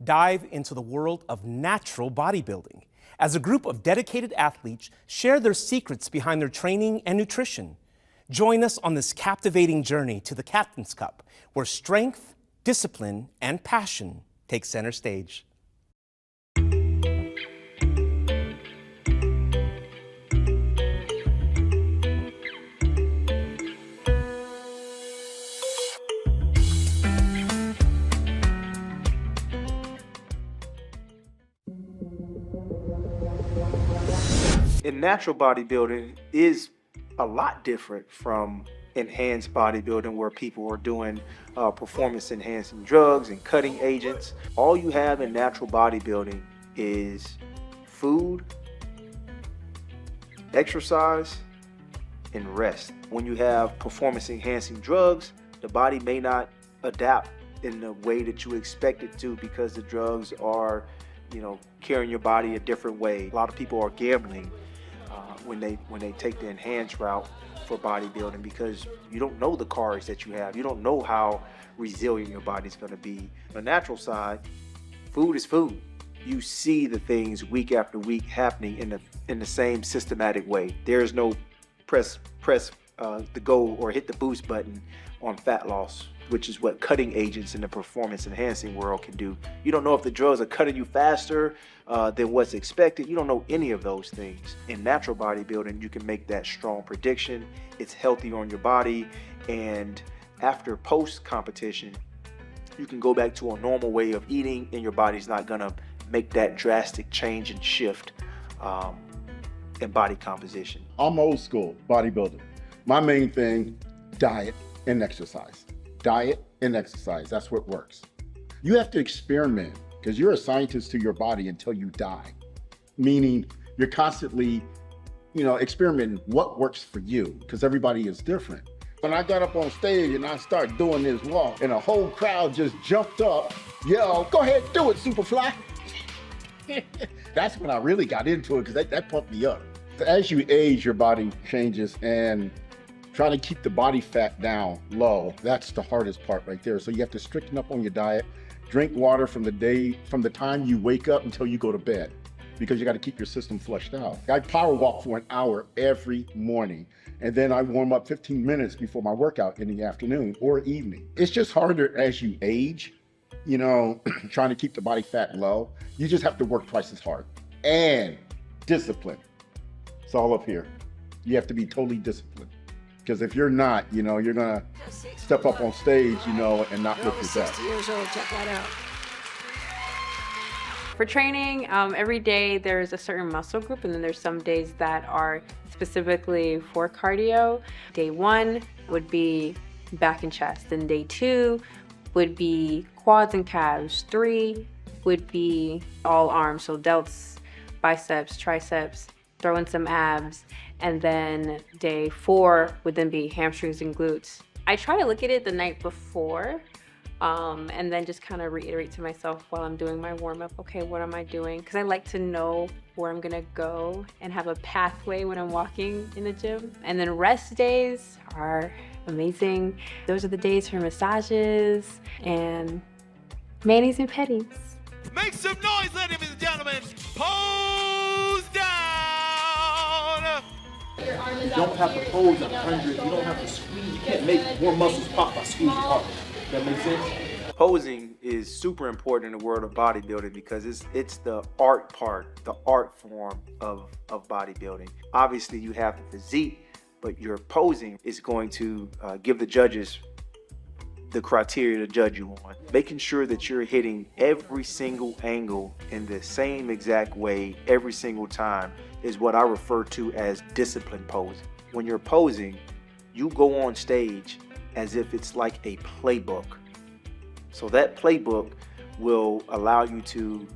dive into the world of natural bodybuilding as a group of dedicated athletes share their secrets behind their training and nutrition. Join us on this captivating journey to the Captain's Cup, where strength, discipline, and passion take center stage. In natural bodybuilding is a lot different from enhanced bodybuilding, where people are doing performance enhancing drugs and cutting agents. All you have in natural bodybuilding is food, exercise, and rest. When you have performance enhancing drugs, the body may not adapt in the way that you expect it to, because the drugs are, carrying your body a different way. A lot of people are gambling when they take the enhanced route for bodybuilding, because you don't know the cards that you have. You don't know how resilient your body's going to be. On the natural side, food is food. You see the things week after week happening in the same systematic way. There's no press the go or hit the boost button on fat loss, which is what cutting agents in the performance enhancing world can do. You don't know if the drugs are cutting you faster than what's expected. You don't know any of those things. In natural bodybuilding, you can make that strong prediction. It's healthy on your body, and after post competition, you can go back to a normal way of eating, and your body's not gonna make that drastic change and shift in body composition. I'm old school bodybuilding. My main thing, diet and exercise. Diet and exercise, that's what works. You have to experiment, because you're a scientist to your body until you die. Meaning you're constantly, experimenting what works for you, because everybody is different. When I got up on stage and I started doing this walk, and a whole crowd just jumped up, yelled, "Go ahead, do it, Superfly." That's when I really got into it, because that pumped me up. As you age, your body changes, and trying to keep the body fat down low, that's the hardest part right there. So you have to straighten up on your diet, drink water from the time you wake up until you go to bed, because you got to keep your system flushed out. I power walk for an hour every morning, and then I warm up 15 minutes before my workout in the afternoon or evening. It's just harder as you age, trying to keep the body fat low. You just have to work twice as hard. And discipline. It's all up here. You have to be totally disciplined. Because if you're not, you're gonna step up on stage, and not look your best. 60 years old, check that out. For training, every day there's a certain muscle group, and then there's some days that are specifically for cardio. Day 1 would be back and chest, and day 2 would be quads and calves. 3 would be all arms, so delts, biceps, triceps, throw in some abs. And then day 4 would then be hamstrings and glutes. I try to look at it the night before, and then just kind of reiterate to myself while I'm doing my warm-up, okay, what am I doing? Because I like to know where I'm gonna go and have a pathway when I'm walking in the gym. And then rest days are amazing. Those are the days for massages and manis and petties. Make some noise, ladies and gentlemen. Pose down. You don't have to pose 100. You don't have to squeeze. You can't make more muscles pop by squeezing harder. That makes sense? Posing is super important in the world of bodybuilding, because it's the art part, the art form of bodybuilding. Obviously, you have the physique, but your posing is going to give the judges the criteria to judge you on. Making sure that you're hitting every single angle in the same exact way every single time is what I refer to as discipline posing. When you're posing, you go on stage as if it's like a playbook. So that playbook will allow you to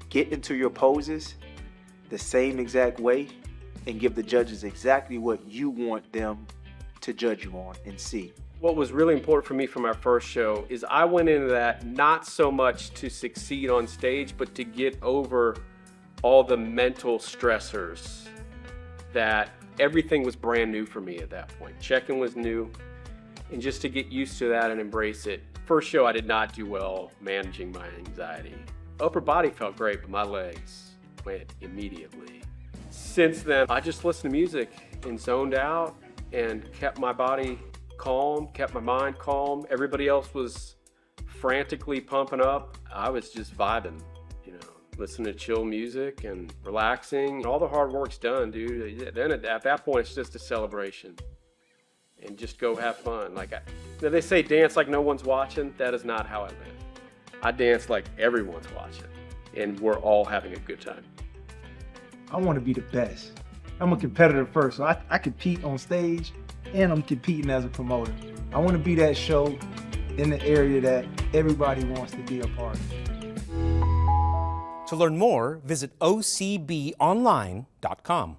get into your poses the same exact way and give the judges exactly what you want them to judge you on and see. What was really important for me from our first show is I went into that not so much to succeed on stage, but to get over all the mental stressors. That everything was brand new for me at that point. Check-in was new. and just to get used to that and embrace it. First show, I did not do well managing my anxiety. Upper body felt great, but my legs went immediately. Since then, I just listened to music and zoned out and kept my body calm, kept my mind calm. Everybody else was frantically pumping up. I was just vibing, you know, listening to chill music and relaxing. All the hard work's done, dude. Then at that point, it's just a celebration. And just go have fun. Like they say, dance like no one's watching. That is not how I live. I dance like everyone's watching, and we're all having a good time. I want to be the best. I'm a competitor first, so I compete on stage, and I'm competing as a promoter. I want to be that show in the area that everybody wants to be a part of. To learn more, visit ocbonline.com.